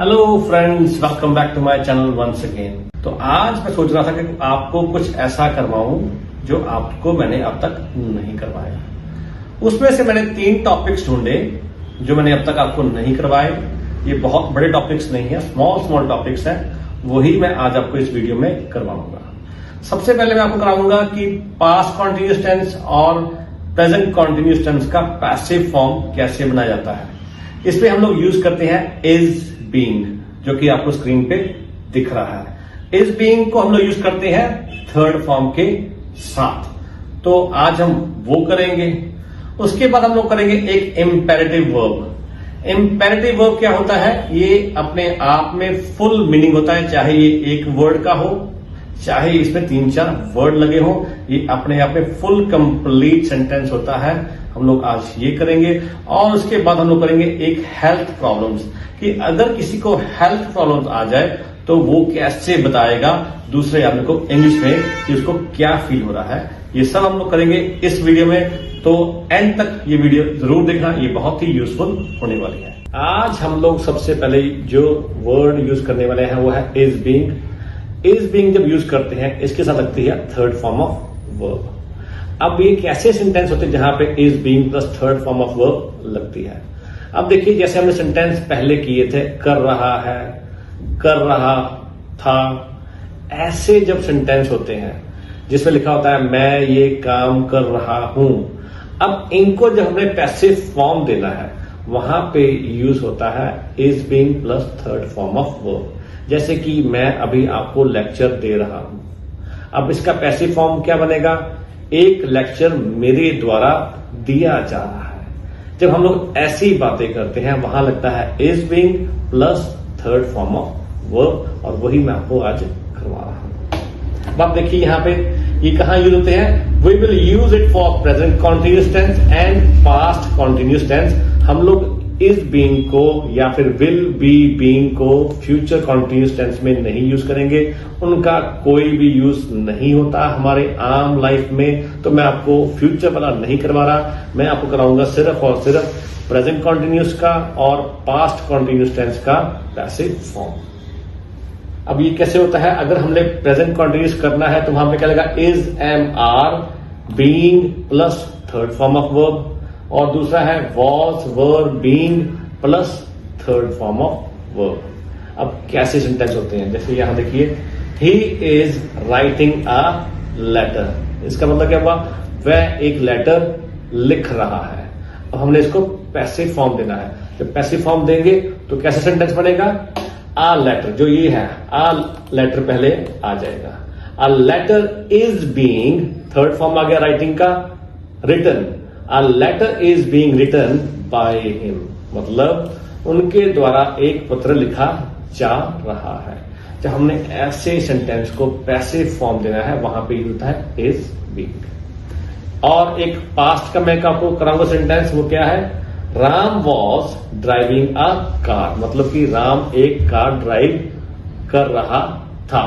Hello friends, welcome back to my channel once again. तो आज मैं सोच रहा था कि आपको कुछ ऐसा करवाऊं जो आपको मैंने अब तक नहीं करवाया। उसमें से मैंने 3 टॉपिक्स ढूंढे जो मैंने अब तक आपको नहीं करवाए। ये बहुत बड़े टॉपिक्स नहीं है, स्मॉल टॉपिक्स हैं, वही मैं आज आपको इस वीडियो में करवाऊंगा। सबसे पहले मैं आपको कराऊंगा कि पास्ट कॉन्टिन्यूअस टेंस और प्रेजेंट कॉन्टिन्यूअस टेंस का पैसिव फॉर्म कैसे बनाया जाता है। इसमें हम लोग यूज करते हैं इज बीइंग, जो कि आपको स्क्रीन पे दिख रहा है। इज बीइंग को हम लोग यूज करते हैं थर्ड फॉर्म के साथ। तो आज हम वो करेंगे। उसके बाद हम लोग करेंगे एक इंपेरेटिव वर्ब। इंपेरेटिव वर्ब क्या होता है? ये अपने आप में फुल मीनिंग होता है, चाहे ये एक वर्ड का हो, चाहे इसमें 3-4 वर्ड लगे हो, ये अपने आप में फुल कंप्लीट सेंटेंस होता है। हम लोग आज ये करेंगे। और उसके बाद हम लोग करेंगे एक हेल्थ प्रॉब्लम्स, कि अगर किसी को हेल्थ प्रॉब्लम्स आ जाए तो वो कैसे बताएगा दूसरे आदमी को इंग्लिश में कि उसको क्या फील हो रहा है। ये सब हम लोग करेंगे इस वीडियो में, तो एंड तक ये वीडियो जरूर देखना, ये बहुत ही यूजफुल होने वाली है। आज हम लोग सबसे पहले जो वर्ड यूज करने वाले हैं वो है इज बीइंग। इज बीइंग जब यूज करते हैं इसके साथ लगती है थर्ड फॉर्म ऑफ वर्ब। अब ये कैसे सेंटेंस होते हैं जहां पे is being plus third form of verb लगती है। अब देखिए, जैसे हमने सेंटेंस पहले किए थे, कर रहा है, कर रहा था, ऐसे जब सेंटेंस होते हैं जिसमें लिखा होता है मैं ये काम कर रहा हूं, अब इनको जब हमने पैसिव फॉर्म देना है वहां पे यूज होता है is being plus third form of verb. जैसे कि मैं अभी आपको लेक्चर दे रहा हूं, अब इसका पैसिव फॉर्म क्या बनेगा? एक लेक्चर मेरे द्वारा दिया जा रहा है। जब हम लोग ऐसी बातें करते हैं वहां लगता है is being plus third form of verb, और वही मैं आपको आज करवा रहा हूं। अब आप देखिए यहां पे ये कहां यूज होते हैं? We will use it for present continuous tense and past continuous tense. हम लोग इज बीइंग को या फिर विल बी बीइंग को फ्यूचर कॉन्टिन्यूअस टेंस में नहीं यूज करेंगे, उनका कोई भी यूज नहीं होता हमारे आम लाइफ में। तो मैं आपको फ्यूचर वाला नहीं करवा रहा, मैं आपको कराऊंगा सिर्फ और सिर्फ प्रेजेंट कॉन्टिन्यूअस का और पास्ट कॉन्टिन्यूअस टेंस का पैसिव फॉर्म। अब ये कैसे होता है? अगर हमने प्रेजेंट कॉन्टिन्यूअस करना है तो वहां पे क्या लगेगा? Is am are being plus third form of verb, और दूसरा है was were being plus third form of verb. अब कैसे सेंटेंस होते हैं? जैसे यहां देखिए, he is writing a letter. इसका मतलब क्या हुआ? वह एक लेटर लिख रहा है। अब हमने इसको पैसिव फॉर्म देना है। जब पैसिव फॉर्म देंगे तो कैसे सेंटेंस बनेगा? अ लेटर, जो ये है अ लेटर पहले आ जाएगा। A letter is being, third form आ गया राइटिंग का, written. A letter is being written by him, मतलब उनके द्वारा एक पत्र लिखा जा रहा है। जब हमने ऐसे सेंटेंस को पैसिव फॉर्म देना है वहां पे यूज होता है इज बीइंग। और एक पास्ट का मैं आपको कराऊंगा सेंटेंस, वो क्या है? Ram was driving a car, मतलब कि राम एक कार ड्राइव कर रहा था।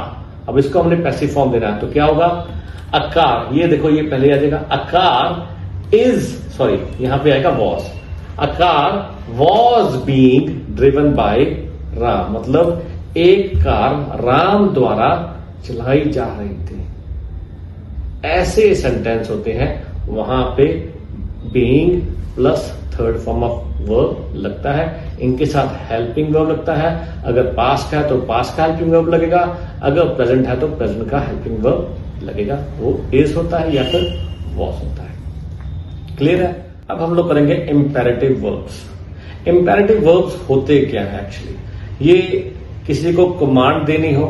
अब इसको हमने पैसिव फॉर्म देना है तो क्या होगा? अ कार, ये देखो ये पहले आ जाएगा, अ कार यहां पे आएगा was. A car was being driven by Ram, मतलब एक कार राम द्वारा चलाई जा रही थी। ऐसे सेंटेंस होते हैं वहां पे being plus third form of verb लगता है। इनके साथ हेल्पिंग वर्ब लगता है। अगर पास्ट है तो पास्ट का हेल्पिंग वर्ब लगेगा, अगर प्रेजेंट है तो प्रेजेंट का हेल्पिंग वर्ब लगेगा। वो इज होता है या फिर वॉज होता है। क्लियर है? अब हम लोग करेंगे इंपेरेटिव वर्ब्स। इंपेरेटिव वर्ब्स होते क्या है एक्चुअली? ये किसी को कमांड देनी हो,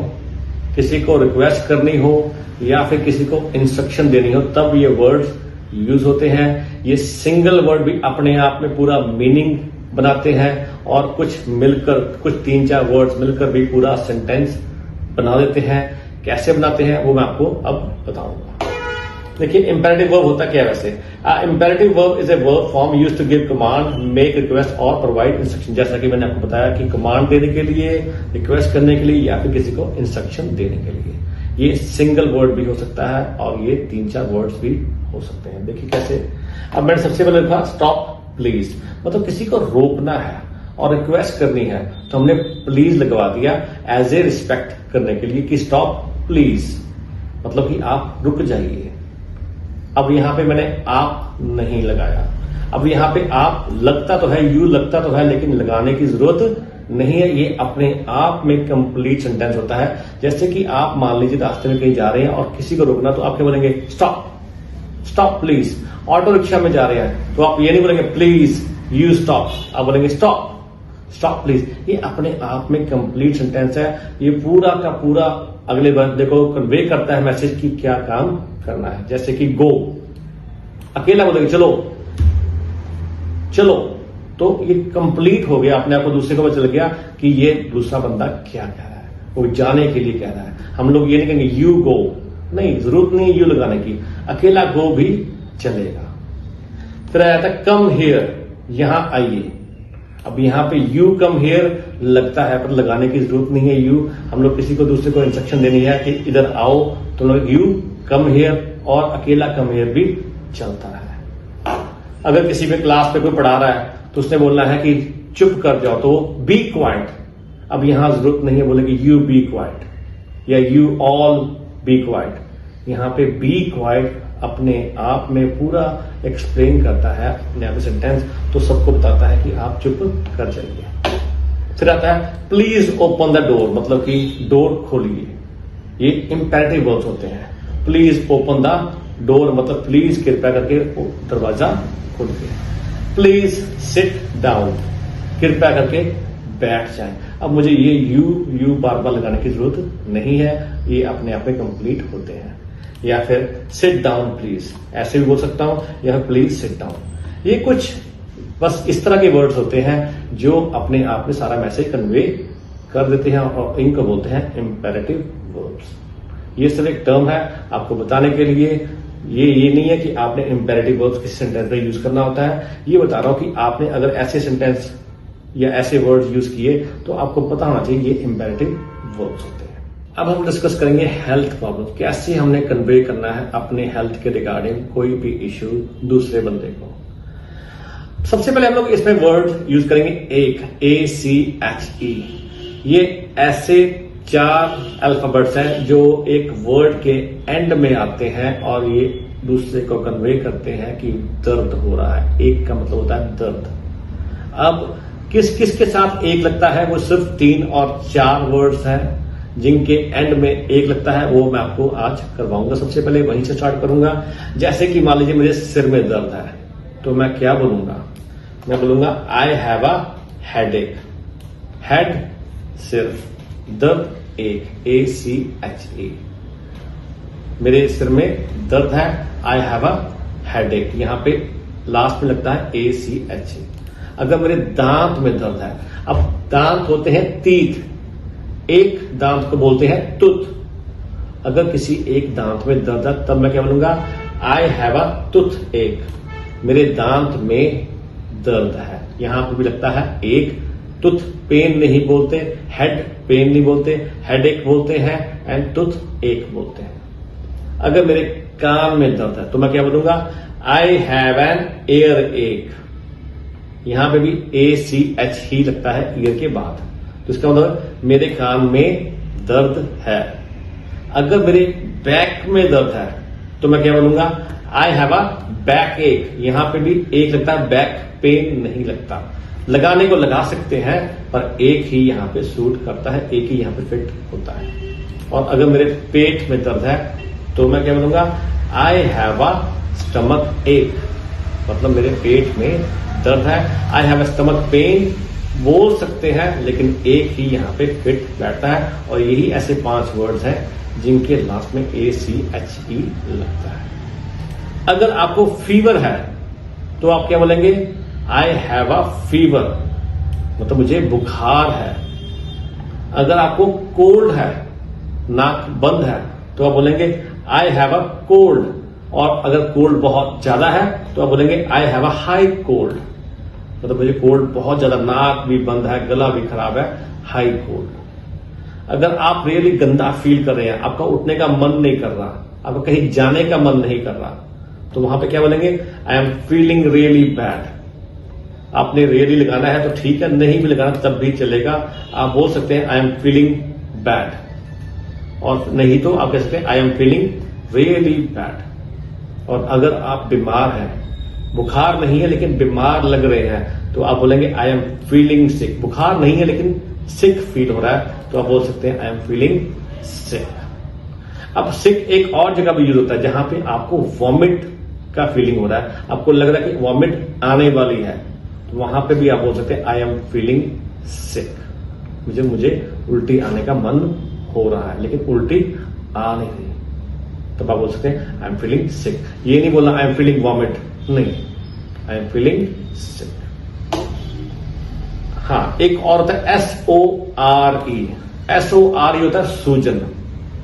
किसी को रिक्वेस्ट करनी हो, या फिर किसी को इंस्ट्रक्शन देनी हो, तब ये वर्ड्स यूज होते हैं। ये सिंगल वर्ड भी अपने आप में पूरा मीनिंग बनाते हैं, और कुछ मिलकर, कुछ 3-4 वर्ड्स मिलकर भी पूरा सेंटेंस बना देते हैं। कैसे बनाते हैं वो मैं आपको अब बताऊंगा। देखिए, इंपेरेटिव वर्ब होता क्या है वैसे? Imperative verb is a verb form used to give command, make request और प्रोवाइड इंस्ट्रक्शन। जैसा कि मैंने आपको बताया कि कमांड देने के लिए, रिक्वेस्ट करने के लिए, या फिर किसी को इंस्ट्रक्शन देने के लिए। ये सिंगल वर्ड भी हो सकता है और ये 3-4 वर्ड्स भी हो सकते हैं। देखिए कैसे। अब मैंने सबसे पहले लिखा स्टॉप प्लीज, मतलब किसी को रोकना है और रिक्वेस्ट करनी है तो हमने प्लीज लगवा दिया एज ए रिस्पेक्ट करने के लिए कि स्टॉप प्लीज, मतलब कि आप रुक जाइए। अब यहां पे मैंने आप नहीं लगाया। अब यहां पे आप लगता तो है, यू लगता तो है, लेकिन लगाने की जरूरत नहीं है। ये अपने आप में कंप्लीट सेंटेंस होता है। जैसे कि आप मान लीजिए रास्ते में कहीं जा रहे हैं और किसी को रोकना, तो आप क्या बोलेंगे? Stop, stop please. Auto rickshaw में जा रहे हैं तो आप ये नहीं बोलेंगे प्लीज यू स्टॉप, आप बोलेंगे स्टॉप, स्टॉप प्लीज। ये अपने आप में कंप्लीट सेंटेंस है। ये पूरा का पूरा अगले बंदे को कन्वे करता है मैसेज की क्या काम करना है। जैसे कि गो, अकेला बोलेंगे चलो, चलो, तो ये कंप्लीट हो गया, अपने आप को दूसरे को पता चल गया कि ये दूसरा बंदा क्या कह रहा है, वो जाने के लिए कह रहा है। हम लोग ये नहीं कहेंगे यू गो, नहीं, जरूरत नहीं यू लगाने की, अकेला गो भी चलेगा। फिर आया था कम हियर, यहां आइए। अब यहां पे यू कम हियर लगता है पर लगाने की जरूरत नहीं है यू। हम लोग किसी को दूसरे को इंस्ट्रक्शन देनी है कि इधर आओ तो लोग यू कम हियर, और अकेला कम हियर भी चलता है। अगर किसी पे क्लास पे कोई पढ़ा रहा है तो उसने बोलना है कि चुप कर जाओ, तो बी क्वाइट। अब यहां जरूरत नहीं है बोले कि यू बी क्वाइट या यू ऑल बी क्वाइट। यहां पे बी क्वाइट अपने आप में पूरा एक्सप्लेन करता है अपने आप सेंटेंस, तो सबको बताता है कि आप चुप कर जाइए। फिर आता है प्लीज ओपन द डोर, मतलब कि डोर खोलिए। ये इंपेरेटिव वर्ड्स होते हैं। प्लीज ओपन द डोर मतलब प्लीज कृपया करके दरवाजा खोलिए। प्लीज सिट डाउन, कृपया करके बैठ जाएं। अब मुझे ये यू बार बार लगाने की जरूरत नहीं है, ये अपने आप में कंप्लीट होते हैं। या फिर सिट डाउन प्लीज, ऐसे भी बोल सकता हूं, या प्लीज सिट डाउन। ये कुछ बस इस तरह के वर्ड्स होते हैं जो अपने आप में सारा मैसेज कन्वे कर देते हैं, और इनको बोलते हैं इंपेरेटिव वर्ड्स। ये सिर्फ एक टर्म है आपको बताने के लिए। ये नहीं है कि आपने इंपेरेटिव वर्ड्स किसी सेंटेंस में यूज करना होता है। ये बता रहा हूं कि आपने अगर ऐसे सेंटेंस या ऐसे वर्ड्स यूज किए तो आपको पता होना चाहिए ये इंपेरेटिव वर्ड्स होते हैं। अब हम डिस्कस करेंगे हेल्थ प्रॉब्लम, कैसे हमने कन्वे करना है अपने हेल्थ के रिगार्डिंग कोई भी इश्यू दूसरे बंदे को। सबसे पहले हम लोग इसमें वर्ड यूज करेंगे एक, ACHE। ये ऐसे 4 अल्फाबेट्स हैं जो एक वर्ड के एंड में आते हैं और ये दूसरे को कन्वे करते हैं कि दर्द हो रहा है। एक का मतलब होता है दर्द। अब किस किस के साथ एक लगता है, वो सिर्फ 3 और 4 वर्ड्स हैं जिनके एंड में एक लगता है, वो मैं आपको आज करवाऊंगा। सबसे पहले वहीं से स्टार्ट करूंगा। जैसे कि मान लीजिए मुझे सिर में दर्द है, तो मैं क्या बोलूंगा? मैं बोलूंगा आई हैव अ हेडेक। हेड सिर, दर्द एक, ACHE। मेरे सिर में दर्द है, आई हैव अ हेडेक। यहां पे लास्ट में लगता है ACHE। अगर मेरे दांत में दर्द है, अब दांत होते हैं तीत, एक दांत को बोलते हैं टूथ। अगर किसी एक दांत में दर्द है तब मैं क्या बोलूंगा? आई हैव अ टूथ एक, मेरे दांत में दर्द है। यहां पर भी लगता है एक। टूथ पेन नहीं बोलते, हेड पेन नहीं बोलते, हेडेक बोलते हैं, एंड टूथ एक बोलते हैं। अगर मेरे कान में दर्द है तो मैं क्या बोलूंगा? आई हैव एन ईयर एक। यहां पे भी ACH ही लगता है ईयर के बाद, तो इसका मतलब मेरे कान में दर्द है। अगर मेरे बैक में दर्द है तो मैं क्या बोलूंगा? आई हैव अ बैक एक। यहां पे भी एक लगता है, बैक पेन नहीं लगता। लगाने को लगा सकते हैं पर एक ही यहां पे सूट करता है, एक ही यहां पे फिट होता है। और अगर मेरे पेट में दर्द है तो मैं क्या बोलूंगा? आई हैव अ स्टमक एक, मतलब मेरे पेट में दर्द है। आई हैव अ स्टमक पेन बोल सकते हैं, लेकिन एक ही यहां पे फिट बैठता है। और यही ऐसे 5 वर्ड्स हैं जिनके लास्ट में ACHE लगता है। अगर आपको फीवर है तो आप क्या बोलेंगे? आई हैव अ फीवर, मतलब मुझे बुखार है। अगर आपको कोल्ड है, नाक बंद है, तो आप बोलेंगे आई हैव अ कोल्ड। और अगर कोल्ड बहुत ज्यादा है तो आप बोलेंगे आई हैव अ हाई कोल्ड, मतलब मुझे कोल्ड बहुत ज्यादा, नाक भी बंद है, गला भी खराब है, हाई कोल्ड। अगर आप रियली गंदा फील कर रहे हैं, आपका उठने का मन नहीं कर रहा, आपका कहीं जाने का मन नहीं कर रहा, तो वहां पे क्या बोलेंगे? I am feeling really bad. आपने रियली लगाना है तो ठीक है, नहीं भी लगाना तब भी चलेगा। आप बोल सकते हैं आई एम फीलिंग बैड, और नहीं तो आप कह सकते हैं I am feeling really bad. और अगर आप बीमार हैं, बुखार नहीं है लेकिन बीमार लग रहे हैं, तो आप बोलेंगे आई एम फीलिंग सिक। बुखार नहीं है लेकिन सिक फील हो रहा है, तो आप बोल सकते हैं आई एम फीलिंग सिक। अब सिक एक और जगह भी यूज होता है जहां पे आपको वॉमिट का फीलिंग हो रहा है, आपको लग रहा है कि वॉमिट आने वाली है, तो वहां पे भी आप बोल सकते हैं आई एम फीलिंग सिक। मुझे उल्टी आने का मन हो रहा है लेकिन उल्टी आ नहीं रही, तब आप बोल सकते हैं आई एम फीलिंग सिक। ये नहीं बोलना आई एम फीलिंग वॉमिट, नहीं, आई एम फीलिंग सिक। हाँ, एक और होता है SORE। SORE होता है सूजन।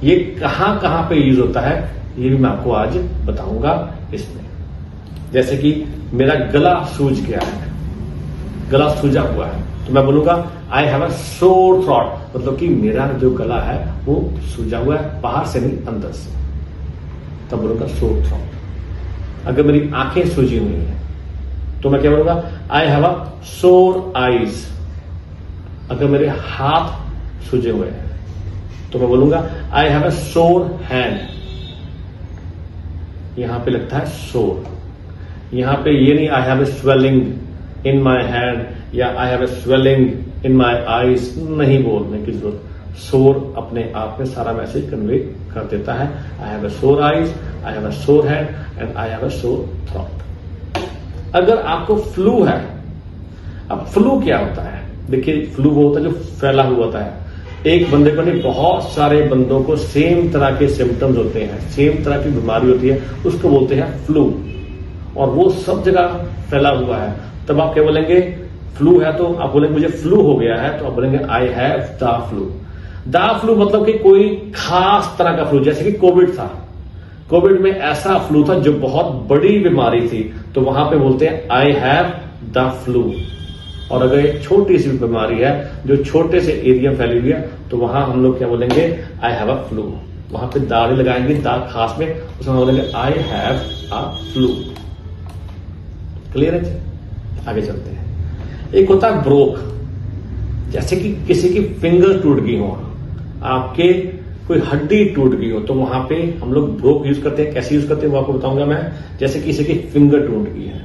ये कहां कहां पे यूज होता है ये भी मैं आपको आज बताऊंगा इसमें। जैसे कि मेरा गला सूज गया है, गला सूजा हुआ है, तो मैं बोलूंगा आई हैव अ सोर थ्रॉट, मतलब कि मेरा जो गला है वो सूजा हुआ है, बाहर से नहीं अंदर से, तब बोलूंगा सोर थ्रॉट। अगर मेरी आंखें सूजी हुई है तो मैं क्या बोलूंगा आई हैव अ सोर आईज। अगर मेरे हाथ सूजे हुए हैं तो मैं बोलूंगा आई हैव अ सोर हैंड। यहां पे लगता है सोर, यहां पे ये नहीं I have a swelling in my hand या I have a swelling in my eyes, नहीं बोलने की जरूरत। सोर अपने आप में सारा मैसेज कन्वे कर देता है। आई हैव अ सोर आईज, आई हैव अ सोर हैंड एंड आई हैव अ सोर थ्रॉट। अगर आपको फ्लू है, अब फ्लू क्या होता है? देखिए, फ्लू वो होता है जो फैला हुआ होता है। एक बंदे को नहीं, बहुत सारे बंदों को सेम तरह के सिम्टम्स होते हैं, सेम तरह की बीमारी होती है, उसको बोलते हैं फ्लू, और वो सब जगह फैला हुआ है। तब आप क्या बोलेंगे? फ्लू है तो आप बोलेंगे मुझे फ्लू हो गया है, तो आप बोलेंगे I have the flu. The flu मतलब कि कोई खास तरह का फ्लू, जैसे कि कोविड था। कोविड में ऐसा फ्लू था जो बहुत बड़ी बीमारी थी, तो वहां पे बोलते हैं आई हैव द फ्लू। और अगर एक छोटी सी बीमारी है जो छोटे से एरिया फैली हुई है, तो वहां हम लोग क्या बोलेंगे? आई हैव अ फ्लू। वहां पे दाढ़ी लगाएंगे, दाग खास में, उसमें बोलेंगे आई हैव अ फ्लू। क्लियर है? आगे चलते हैं। एक होता है ब्रोक, जैसे कि किसी की फिंगर टूट गई हो, आपके कोई हड्डी टूट गई हो, तो वहां पे हम लोग ब्रोक यूज करते हैं। कैसे यूज करते हैं वो आपको बताऊंगा मैं। जैसे किसी की फिंगर टूट गई है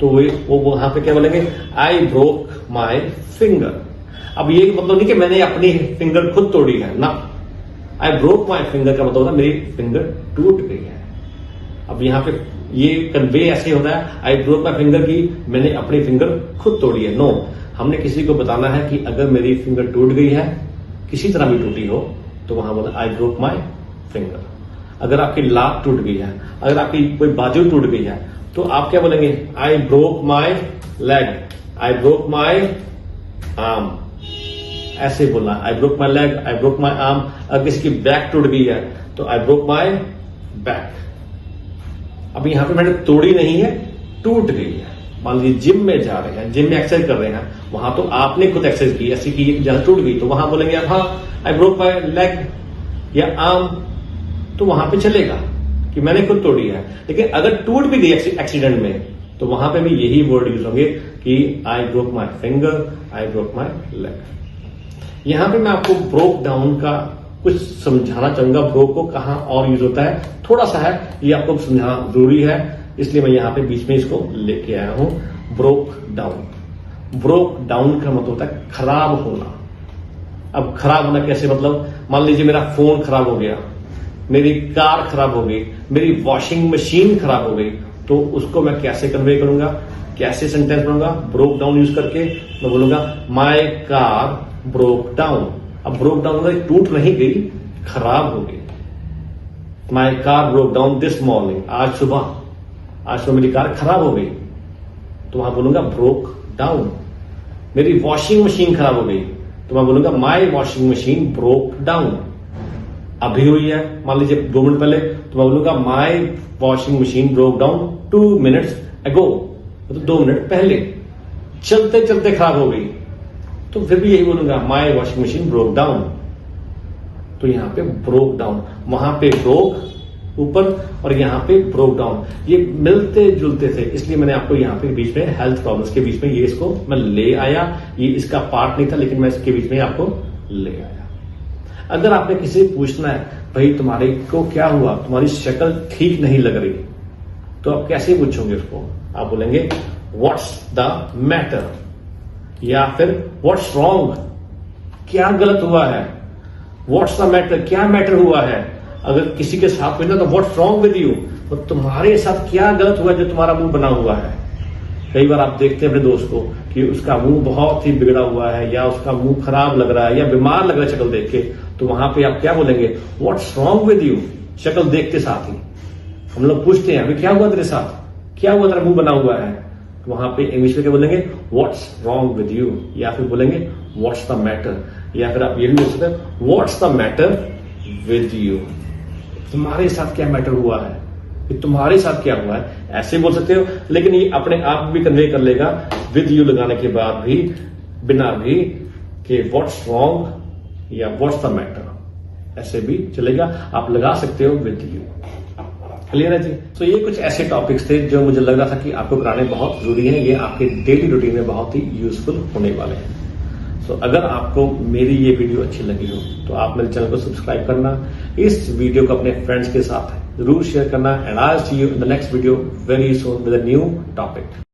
तो वो वहां पे क्या बोलेंगे? I broke my finger. अब ये मतलब नहीं कि मैंने अपनी फिंगर खुद तोड़ी है ना, आई ब्रोक माई फिंगर का मतलब होता है मेरी फिंगर टूट गई है। अब यहां पे ये कन्वे ऐसे होता है आई ब्रोक माई फिंगर की मैंने अपनी फिंगर खुद तोड़ी है। नो, हमने किसी को बताना है कि अगर मेरी फिंगर टूट गई है, किसी तरह भी टूटी हो, तो वहां बोला आई ब्रोक माई फिंगर। अगर आपकी लात टूट गई है, अगर आपकी कोई बाजू टूट गई है, तो आप क्या बोलेंगे? I broke my leg, I broke my arm. ऐसे बोलना, I broke my leg, I broke my arm. अगर किसी की बैक टूट गई है तो आई ब्रोक माई बैक। अब यहां पे मैंने तोड़ी नहीं है, टूट गई है। मान लीजिए जिम में जा रहे हैं, जिम में एक्सरसाइज कर रहे हैं, वहां तो आपने खुद एक्सरसाइज की, ऐसी की जहां टूट गई, तो वहां बोलेंगे आप हाँ आई ब्रोक माई लेग या आर्म, तो वहां पे चलेगा कि मैंने खुद तोड़ी है। लेकिन अगर टूट भी गई एक्सीडेंट में, तो वहां पे भी यही वर्ड यूज होंगे कि I broke my finger, I broke my leg. यहां पे मैं आपको ब्रोक डाउन का कुछ समझाना चाहूंगा। ब्रोक को कहां और यूज होता है, थोड़ा सा है, ये आपको समझाना जरूरी है, इसलिए मैं यहां पे बीच में इसको लेके आया हूं। Broke down. ब्रोक डाउन का मतलब होता है खराब होना। अब खराब होना कैसे? मतलब मान लीजिए मेरा फोन खराब हो गया, मेरी कार खराब हो गई, मेरी वॉशिंग मशीन खराब हो गई, तो उसको मैं कैसे कन्वे करूंगा, कैसे सेंटेंस बनूंगा? ब्रोक डाउन यूज करके मैं बोलूंगा माई कार ब्रोक डाउन। अब ब्रोक डाउन मतलब टूट नहीं गई, खराब हो गई। My car broke down this morning, आज सुबह मेरी कार खराब हो गई, तो वहां बोलूंगा ब्रोक डाउन। मेरी वॉशिंग मशीन खराब हो गई, तो मैं बोलूंगा my washing machine broke down. अभी हुई है, मान लीजिए 2 मिनट पहले, तो मैं बोलूंगा my washing machine broke down 2 minutes ago, मतलब 2 मिनट पहले। चलते चलते खराब हो गई, तो फिर भी यही बोलूंगा my washing machine broke down. तो यहां पे ब्रोक डाउन, वहां पे ब्रोक, ऊपर और यहाँ पे ब्रोक डाउन, ये मिलते जुलते थे, इसलिए मैंने आपको यहाँ पे बीच में हेल्थ प्रॉब्लम्स के बीच में ये इसको मैं ले आया। ये इसका पार्ट नहीं था लेकिन मैं इसके बीच में आपको ले आया। अगर आपने किसी से पूछना है भाई तुम्हारे को क्या हुआ, तुम्हारी शक्ल ठीक नहीं लग रही, तो आप कैसे पूछोगे उसको? आप बोलेंगे व्हाट्स द मैटर, या फिर व्हाट्स रॉन्ग, क्या गलत हुआ है। व्हाट्स द मैटर, क्या मैटर हुआ है। अगर किसी के साथ पूछना तो व्हाट्स रॉन्ग विद यू, तो तुम्हारे साथ क्या गलत हुआ जो तुम्हारा मुंह बना हुआ है। कई बार आप देखते हैं अपने दोस्त को कि उसका मुंह बहुत ही बिगड़ा हुआ है, या उसका मुंह खराब लग रहा है, या बीमार लग रहा है शक्ल देख के, तो वहां पे आप क्या बोलेंगे? What's wrong with you. शक्ल देखते साथ ही हम लोग पूछते हैं अभी क्या हुआ तेरे साथ, क्या हुआ तेरा मुंह बना हुआ है, तो वहां पे इंग्लिश में क्या बोलेंगे? व्हाट्स रॉन्ग विद यू, या फिर बोलेंगे व्हाट्स द मैटर, या फिर आप ये भी बोल सकते हैं what's the matter with you. तुम्हारे साथ क्या मैटर हुआ है, कि तुम्हारे साथ क्या हुआ है, ऐसे बोल सकते हो। लेकिन ये अपने आप भी कन्वे कर लेगा विद यू लगाने के बाद भी, बिना भी कि व्हाट्स रॉन्ग या व्हाट्स द मैटर, ऐसे भी चलेगा। आप लगा सकते हो विद यू। क्लियर है जी? तो ये कुछ ऐसे टॉपिक्स थे जो मुझे लग रहा था कि आपको कराने बहुत जरूरी है, ये आपके डेली रूटीन में बहुत ही यूजफुल होने वाले हैं। तो अगर आपको मेरी ये वीडियो अच्छी लगी हो तो आप मेरे चैनल को सब्सक्राइब करना, इस वीडियो को अपने फ्रेंड्स के साथ जरूर शेयर करना, and I will see you in the next video very soon with a new topic.